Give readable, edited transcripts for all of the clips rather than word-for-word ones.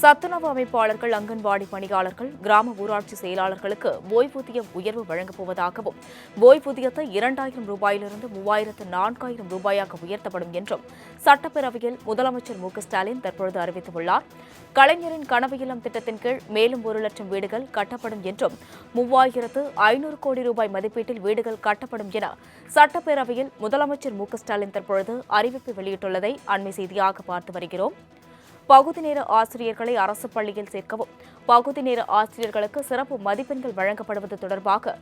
சத்துணவு அமைப்பாளர்கள், அங்கன்வாடி பணியாளர்கள், கிராம ஊராட்சி செயலாளர்களுக்கு ஓய்வூதிய உயர்வு வழங்கப் போவதாகவும், ஓய்வூதியத்தை 2000 ரூபாயிலிருந்து 3400 ரூபாயாக உயர்த்தப்படும் என்றும் சட்டப்பேரவையில் முதலமைச்சர் மு.க.ஸ்டாலின் தற்பொழுது அறிவித்துள்ளார். கலைஞரின் கனவு இல்லம் திட்டத்தின் கீழ் மேலும் 1 லட்சம் வீடுகள் கட்டப்படும் என்றும் 3500 கோடி ரூபாய் மதிப்பீட்டில் வீடுகள் கட்டப்படும் என சட்டப்பேரவையில் முதலமைச்சர் மு.க.ஸ்டாலின் தற்பொழுது அறிவிப்பு வெளியிட்டுள்ளதை அண்மை செய்தியாக பார்த்து வருகிறோம். பகுதி நேர ஆசிரியர்களை அரசு பள்ளியில் சேர்க்கவும், பகுதி நேர ஆசிரியர்களுக்கு சிறப்பு மதிப்பெண்கள் வழங்கப்படுவது தொடர்பாக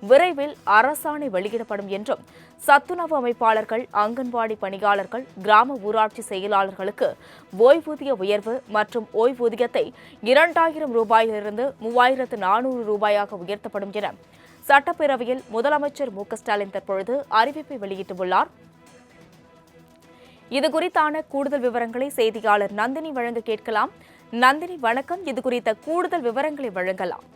விரைவில் அரசாணை வெளியிடப்படும் என்றும், சத்துணவு அமைப்பாளர்கள், அங்கன்வாடி பணியாளர்கள், கிராம ஊராட்சி செயலாளர்களுக்கு ஓய்வூதிய உயர்வு மற்றும் ஓய்வூதியத்தை 2000 ரூபாயிலிருந்து 3400 ரூபாயாக உயர்த்தப்படும் என சட்டப்பேரவையில் முதலமைச்சர் மு.க.ஸ்டாலின் தற்பொழுது அறிவிப்பை வெளியிட்டுள்ளார். இதுகுறித்தான கூடுதல் விவரங்களை செய்தியாளர் நந்தினி வழங்க கேட்கலாம். நந்தினி, வணக்கம். இதுகுறித்த கூடுதல் விவரங்களை வழங்கலாம்.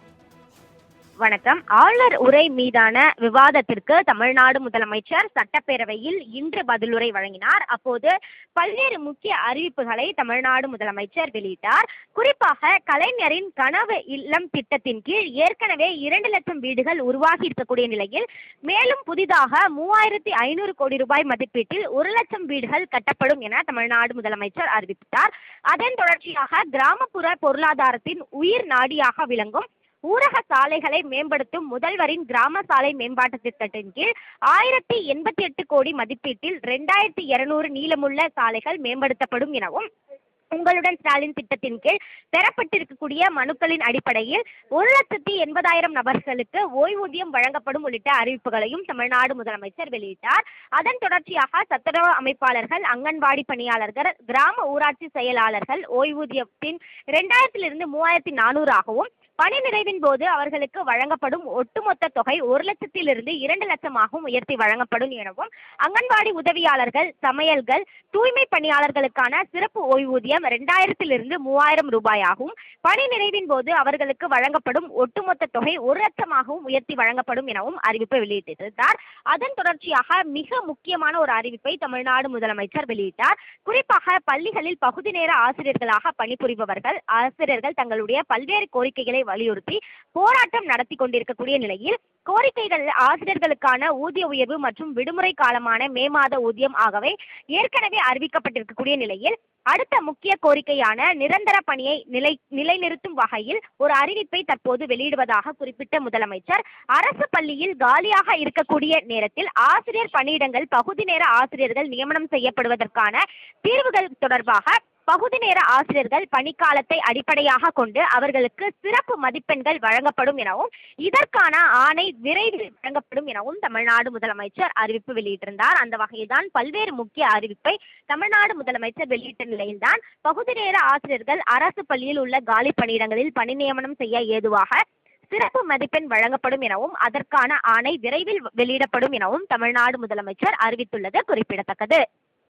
வணக்கம். ஆளுநர் உரை மீதான விவாதத்திற்கு தமிழ்நாடு முதலமைச்சர் சட்டப்பேரவையில் இன்று பதிலுரை வழங்கினார். அப்போது பல்வேறு முக்கிய அறிவிப்புகளை தமிழ்நாடு முதலமைச்சர் வெளியிட்டார். குறிப்பாக கலைஞரின் கனவு இல்லம் திட்டத்தின் கீழ் ஏற்கனவே 2 லட்சம் வீடுகள் உருவாகி இருக்கக்கூடிய நிலையில் மேலும் புதிதாக 3500 கோடி ரூபாய் மதிப்பீட்டில் 1 லட்சம் வீடுகள் கட்டப்படும் என தமிழ்நாடு முதலமைச்சர் அறிவித்தார். அதன் தொடர்ச்சியாக கிராமப்புற பொருளாதாரத்தின் உயிர் நாடியாக விளங்கும் ஊரக சாலைகளை மேம்படுத்தும் முதல்வரின் கிராம சாலை மேம்பாட்டு திட்டத்தின் கீழ் 1088 கோடி மதிப்பீட்டில் 2200 நீளமுள்ள சாலைகள் மேம்படுத்தப்படும் எனவும், உங்களுடன் ஸ்டாலின் திட்டத்தின் கீழ் பெறப்பட்டிருக்கக்கூடிய மனுக்களின் அடிப்படையில் 1,80,000 நபர்களுக்கு ஓய்வூதியம் வழங்கப்படும் உள்ளிட்ட அறிவிப்புகளையும் தமிழ்நாடு முதலமைச்சர் வெளியிட்டார். அதன் தொடர்ச்சியாக சத்துணவு அமைப்பாளர்கள், அங்கன்வாடி பணியாளர்கள், கிராம ஊராட்சி செயலாளர்கள் ஓய்வூதியத்தின் 2000 3400 ஆகவும், பணி நிறைவின் போது அவர்களுக்கு வழங்கப்படும் ஒட்டுமொத்த தொகை 1 லட்சத்திலிருந்து 2 லட்சமாகவும் உயர்த்தி வழங்கப்படும் எனவும், அங்கன்வாடி உதவியாளர்கள், சமையல்கள், தூய்மை பணியாளர்களுக்கான சிறப்பு ஓய்வூதியம் 2000 3000 ரூபாயாகவும், பணி நிறைவின் போது அவர்களுக்கு வழங்கப்படும் ஒட்டுமொத்த தொகை 1 லட்சமாகவும் உயர்த்தி வழங்கப்படும் எனவும் அறிவிப்பை வெளியிட்டிருந்தார். அதன் தொடர்ச்சியாக மிக முக்கியமான ஒரு அறிவிப்பை தமிழ்நாடு முதலமைச்சர் வெளியிட்டார். குறிப்பாக பள்ளிகளில் பகுதி நேர ஆசிரியர்களாக பணிபுரிபவர்கள், ஆசிரியர்கள் தங்களுடைய பல்வேறு கோரிக்கைகளை வலியுறுத்தி போராட்டம் நடத்தி கொண்டிருக்கக்கூடிய நிலையில், கோரிக்கைகள் ஆசிரியர்களுக்கான ஊதிய உயர்வு மற்றும் விடுமுறை காலமான மே மாத ஊதியம் ஆகவே ஏற்கனவே அறிவிக்கப்பட்டிருக்கக்கூடிய நிலையில், அடுத்த முக்கிய கோரிக்கையான நிரந்தர பணியை நிலைநிறுத்தும் வகையில் ஒரு அறிவிப்பை தற்போது வெளியிடுவதாக குறிப்பிட்ட முதலமைச்சர், அரசு பள்ளியில் காலியாக இருக்கக்கூடிய நேரத்தில் ஆசிரியர் பணியிடங்கள் பகுதி நேர ஆசிரியர்கள் நியமனம் செய்யப்படுவதற்கான தீர்வுகள் தொடர்பாக பகுதி நேர ஆசிரியர்கள் பணிக்காலத்தை அடிப்படையாக கொண்டு அவர்களுக்கு சிறப்பு மதிப்பெண்கள் வழங்கப்படும் எனவும், இதற்கான ஆணை விரைவில் வழங்கப்படும் எனவும் தமிழ்நாடு முதலமைச்சர் அறிவிப்பு வெளியிட்டிருந்தார். அந்த வகையில்தான் பல்வேறு முக்கிய அறிவிப்பை தமிழ்நாடு முதலமைச்சர் வெளியிட்ட நிலையில்தான் பகுதி நேர ஆசிரியர்கள் அரசு பள்ளியில் உள்ள காலி பணியிடங்களில் பணி நியமனம் செய்ய ஏதுவாக சிறப்பு மதிப்பெண் வழங்கப்படும் எனவும், அதற்கான ஆணை விரைவில் வெளியிடப்படும் எனவும் தமிழ்நாடு முதலமைச்சர் அறிவித்துள்ளது குறிப்பிடத்தக்கது.